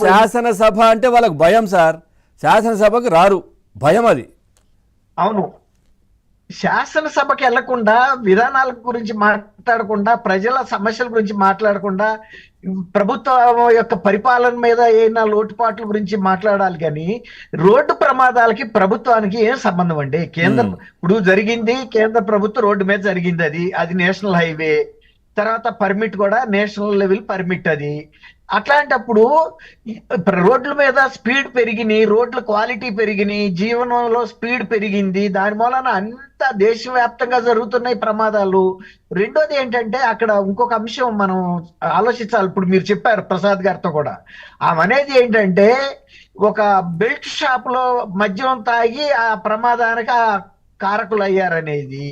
శాసనసభ అంటే వాళ్ళకి భయం సార్. శాసనసభకు రారు, భయం అది. అవును, శాసనసభకి వెళ్లకుండా విధానాల గురించి మాట్లాడకుండా ప్రజల సమస్యల గురించి మాట్లాడకుండా ప్రభుత్వం యొక్క పరిపాలన మీద ఏమైనా లోటుపాట్ల గురించి మాట్లాడాలి. కానీ రోడ్డు ప్రమాదాలకి ప్రభుత్వానికి ఏం సంబంధం అండి? ఇప్పుడు జరిగింది, కేంద్ర ప్రభుత్వం రోడ్డు మీద జరిగింది, అది నేషనల్ హైవే, తర్వాత పర్మిట్ కూడా నేషనల్ లెవెల్ పర్మిట్. అది అట్లాంటప్పుడు రోడ్ల మీద స్పీడ్ పెరిగినాయి, రోడ్ల క్వాలిటీ పెరిగినాయి, జీవనంలో స్పీడ్ పెరిగింది, దాని మూలన అంత దేశవ్యాప్తంగా జరుగుతున్నాయి ప్రమాదాలు. రెండోది ఏంటంటే అక్కడ ఇంకొక అంశం మనం ఆలోచించాలి. ఇప్పుడు మీరు చెప్పారు ప్రసాద్ గారితో కూడా, ఆమె అనేది ఏంటంటే ఒక బెల్ట్ షాప్ లో మద్యం తాగి ఆ ప్రమాదానికి కారకులు అయ్యారనేది.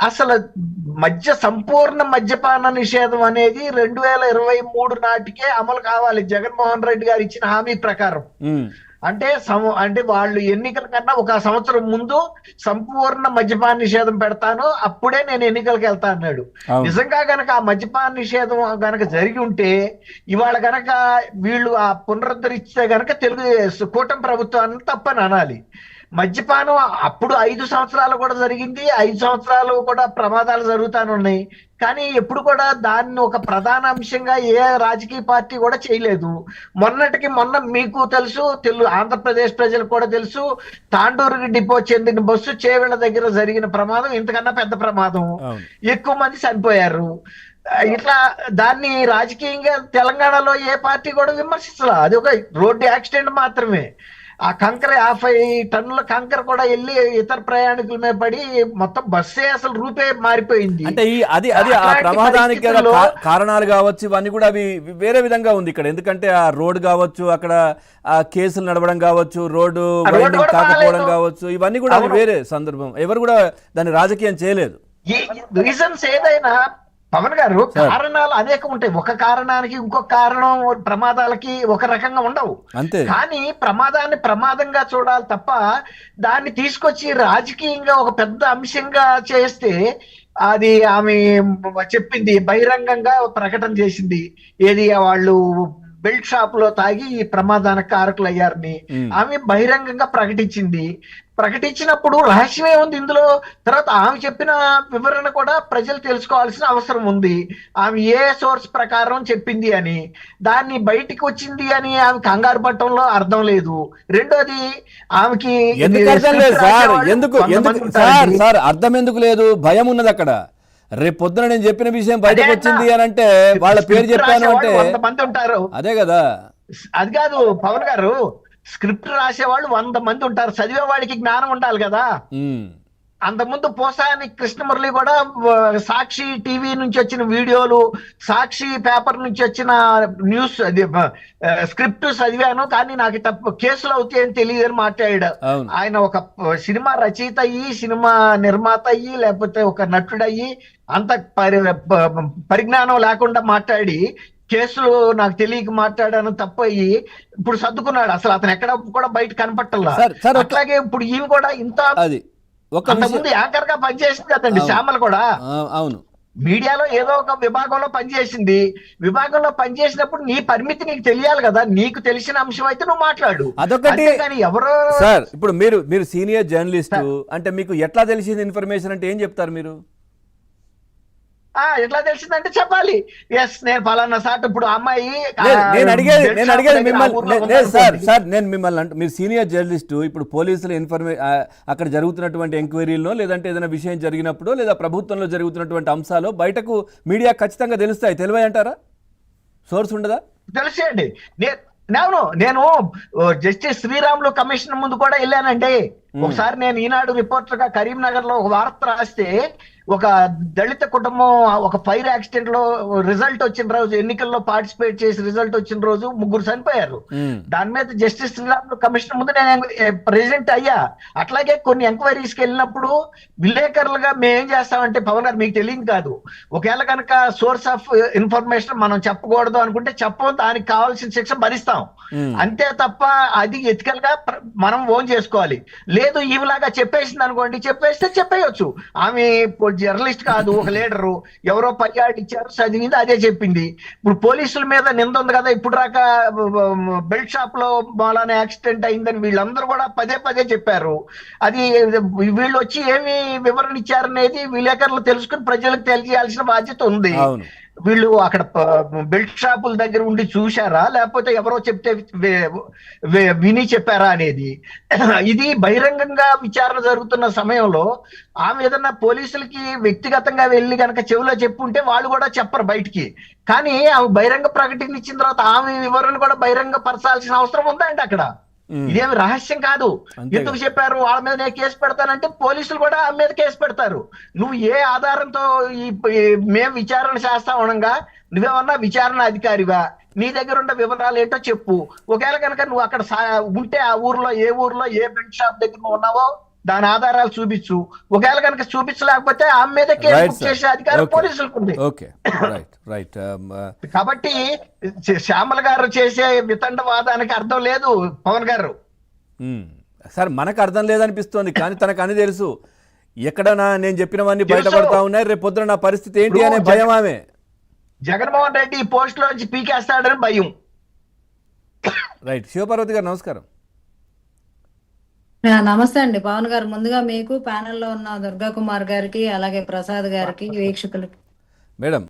అసలు సంపూర్ణ మద్యపాన నిషేధం అనేది 2023 నాటికే అమలు కావాలి జగన్మోహన్ రెడ్డి గారు ఇచ్చిన హామీ ప్రకారం. అంటే వాళ్ళు ఎన్నికల కన్నా ఒక సంవత్సరం ముందు సంపూర్ణ మద్యపాన నిషేధం పెడతాను, అప్పుడే నేను ఎన్నికలకు వెళ్తా అన్నాడు. నిజంగా గనక ఆ మద్యపాన నిషేధం గనక జరిగి ఉంటే ఇవాళ గనక వీళ్ళు ఆ పునరుద్ధరిస్తే గనక కూటమి ప్రభుత్వాన్ని తప్పని అనాలి. మద్యపానం అప్పుడు 5 సంవత్సరాలు కూడా జరిగింది, 5 సంవత్సరాలు కూడా ప్రమాదాలు జరుగుతానున్నాయి. కానీ ఎప్పుడు కూడా దాన్ని ఒక ప్రధాన అంశంగా ఏ రాజకీయ పార్టీ కూడా చేయలేదు. మొన్న మీకు తెలుసు, ఆంధ్రప్రదేశ్ ప్రజలకు కూడా తెలుసు, తాండూరు డిపో చెందిన బస్సు చేవెళ్ల దగ్గర జరిగిన ప్రమాదం ఇంతకన్నా పెద్ద ప్రమాదం, ఎక్కువ మంది చనిపోయారు. ఇట్లా దాన్ని రాజకీయంగా తెలంగాణలో ఏ పార్టీ కూడా విమర్శించాల, అది ఒక రోడ్డు యాక్సిడెంట్ మాత్రమే. ఆ కంకర 50 టన్నుల కంకర కూడా వెళ్ళి ఇతర ప్రయాణికుల మీద పడి మొత్తం బస్సే అసలు రూపే మారిపోయింది. అంటే అది ఆ ప్రమాదానికి కారణాలు కావచ్చు, ఇవన్నీ కూడా అవి వేరే విధంగా ఉంది ఇక్కడ. ఎందుకంటే ఆ రోడ్డు కావచ్చు, అక్కడ ఆ కేసులు నడవడం కావచ్చు, రోడ్డు వైండింగ్ కాకపోవడం కావచ్చు, ఇవన్నీ కూడా వేరే సందర్భం. ఎవరు కూడా దాన్ని రాజకీయం చేయలేదు. రీజన్స్ ఏదైనా పవన్ గారు, కారణాలు అనేకం ఉంటాయి. ఒక కారణానికి ఇంకొక కారణం ప్రమాదాలకి ఒక రకంగా ఉండవు. కానీ ప్రమాదాన్ని ప్రమాదంగా చూడాలి తప్ప దాన్ని తీసుకొచ్చి రాజకీయంగా ఒక పెద్ద అంశంగా చేస్తే, అది ఆమె చెప్పింది బహిరంగంగా ప్రకటన చేసింది, ఏది వాళ్ళు బెల్ట్ షాప్ లో తాగి ఈ ప్రమాదానికి కారకులు అయ్యారని ఆమె బహిరంగంగా ప్రకటించినప్పుడు రహస్యమే ఉంది ఇందులో. తర్వాత ఆమె చెప్పిన వివరణ కూడా ప్రజలు తెలుసుకోవాల్సిన అవసరం ఉంది. ఆమె ఏ సోర్స్ ప్రకారం చెప్పింది అని, దాన్ని బయటికి వచ్చింది అని ఆమె కంగారు పట్టడంలో అర్థం లేదు. రెండోది ఆమెకి అర్థం ఎందుకు లేదు, భయం ఉన్నది అక్కడ. రేపు పొద్దున నేను చెప్పిన విషయం బయటకు వచ్చింది అని అంటే వాళ్ళ పేరు చెప్పాను అంటే 100 మంది ఉంటారు. అదే కదా, అది కాదు పవన్ గారు, స్క్రిప్ట్ రాసేవాళ్ళు 100 మంది ఉంటారు, చదివేవాడికి జ్ఞానం ఉండాలి కదా. అంతకుముందు పోసాని కృష్ణమురళి కూడా సాక్షి టీవీ నుంచి వచ్చిన వీడియోలు, సాక్షి పేపర్ నుంచి వచ్చిన న్యూస్, అది స్క్రిప్ట్ చదివాను కానీ నాకు తప్పు కేసులు అవుతాయని తెలియదని మాట్లాడాడు. ఆయన ఒక సినిమా రచయిత అయ్యి, సినిమా నిర్మాత అయ్యి, లేకపోతే ఒక నటుడయ్యి, అంత పరిజ్ఞానం లేకుండా మాట్లాడి కేసులు నాకు తెలియక మాట్లాడాను తప్పు అయ్యి ఇప్పుడు సర్దుకున్నాడు. అసలు అతను ఎక్కడ కూడా బయట కనపట్టల్లా. అట్లాగే ఇప్పుడు ఈమె కూడా ఇంత ముందు యాంకర్ గా పనిచేసింది కదండి శ్యామల కూడా. అవును, మీడియాలో ఏదో ఒక విభాగంలో పనిచేసింది. విభాగంలో పనిచేసినప్పుడు నీ పరిమితి నీకు తెలియాలి కదా. నీకు తెలిసిన అంశం అయితే నువ్వు మాట్లాడు. అదొకటి. ఎవరో సార్ ఇప్పుడు మీరు సీనియర్ జర్నలిస్ట్ అంటే మీకు ఎట్లా తెలిసింది ఇన్ఫర్మేషన్ అంటే ఏం చెప్తారు మీరు? ఎట్లా తెలిసిందంటే చెప్పాలి, ఎస్ నేను ఫలానా సార్. ఇప్పుడు అమ్మాయి నేను అడిగేది మిమ్మల్ని సార్, నేను మిమ్మల్ని మీరు సీనియర్ జర్నలిస్టు, ఇప్పుడు పోలీసుల అక్కడ జరుగుతున్నటువంటి ఎంక్వైరీలో లేదంటే ఏదైనా విషయం జరిగినప్పుడు లేదా ప్రభుత్వంలో జరుగుతున్నటువంటి అంశాలు బయటకు మీడియా ఖచ్చితంగా తెలుస్తాయి, తెలివై అంటారా? సోర్స్ ఉండదా? తెలిసేయండి. నేను జస్టిస్ శ్రీరాములు కమిషన్ ముందు కూడా వెళ్ళానండి. ఒకసారి నేను ఈనాడు రిపోర్టర్ గా కరీంనగర్ లో ఒక వార్త రాస్తే, ఒక దళిత కుటుంబం ఒక ఫైర్ యాక్సిడెంట్ లో రిజల్ట్ వచ్చిన రోజు, ఎన్నికల్లో పార్టిసిపేట్ చేసి రిజల్ట్ వచ్చిన రోజు 3 చనిపోయారు. దాని మీద జస్టిస్ శ్రీరాములు కమిషన్ ముందు నేను ప్రెసిడెంట్ అయ్యా. అట్లాగే కొన్ని ఎంక్వైరీస్ కి వెళ్ళినప్పుడు విలేకరులుగా మేము ఏం చేస్తామంటే, పవన్ గారు మీకు తెలియదు కాదు, ఒకవేళ కనుక సోర్స్ ఆఫ్ ఇన్ఫర్మేషన్ మనం చెప్పకూడదు అనుకుంటే చెప్పం, దానికి కావాల్సిన శిక్ష భరిస్తాం అంతే తప్ప అది ఎథికల్ గా మనం ఓన్ చేసుకోవాలి. లేదు ఈవిలాగా చెప్పేసింది అనుకోండి, చెప్పేయొచ్చు. ఆమె జర్నలిస్ట్ కాదు, ఒక లీడరు, ఎవరో పర్యాడు ఇచ్చారు, చదివింది అదే చెప్పింది. ఇప్పుడు పోలీసుల మీద నింద ఉంది కదా, ఇప్పుడు రాక బెల్ట్ షాప్ లో మాలానే యాక్సిడెంట్ అయిందని వీళ్ళందరూ కూడా పదే పదే చెప్పారు. అది వీళ్ళు వచ్చి ఏమి వివరణ ఇచ్చారనేది విలేకరులు తెలుసుకుని ప్రజలకు తెలియజేయాల్సిన బాధ్యత ఉంది. అవును. వీళ్ళు అక్కడ బెల్ట్ షాపుల దగ్గర ఉండి చూశారా, లేకపోతే ఎవరో చెప్తే విని చెప్పారా అనేది. ఇది బహిరంగంగా విచారణ జరుగుతున్న సమయంలో ఆమె ఏదన్నా పోలీసులకి వ్యక్తిగతంగా వెళ్ళి కనుక చెవిలో చెప్పుంటే వాళ్ళు కూడా చెప్పరు బయటికి. కానీ ఆమె బహిరంగ ప్రకటన ఇచ్చిన తర్వాత ఆమె వివరణ కూడా బహిరంగ పరచాల్సిన అవసరం ఉందండి అక్కడ. ఇదేమి రహస్యం కాదు. ఎందుకు చెప్పారు వాళ్ళ మీద నేను కేసు పెడతానంటే పోలీసులు కూడా ఆమె మీద కేసు పెడతారు. నువ్వు ఏ ఆధారంతో మేము విచారణ చేస్తా ఉండగా నువ్వేమన్నా విచారణ అధికారివా, నీ దగ్గర ఉన్న వివరాలు ఏంటో చెప్పు. ఒకవేళ కనుక నువ్వు అక్కడ ఉంటే ఆ ఊర్లో ఏ బెల్ట్ షాప్ దగ్గర నువ్వు ఉన్నావో దాని ఆధారాలు చూపించు. ఒకవేళ కనుక చూపించలేకపోతే ఆమె మీద కేసు బుక్ చేసే అధికారం పోలీసులకు ఉంది. కాబట్టి శ్యామల గారు చేసే వితండవాదానికి అర్థం లేదు పవన్ గారు. సార్ మనకు అర్థం లేదనిపిస్తోంది, కానీ తనకు అని తెలుసు ఎక్కడన్నా నేను చెప్పినవన్నీ బయటపడతా ఉన్నాయి, రేపు పొద్దున నా పరిస్థితి ఏంటి అనే భయం ఆమె. జగన్మోహన్ రెడ్డి ఈ పోస్ట్ లోంచి పీకేస్తాడని భయం. రైట్. శివపార్వతి గారు నమస్కారం. నమస్తే అండి పవన్ గారు. ముందుగా మీకు ప్యానెల్లో ఉన్న దుర్గా కుమార్ గారికి, అలాగే ప్రసాద్ గారికి, వీక్షకులకి మేడం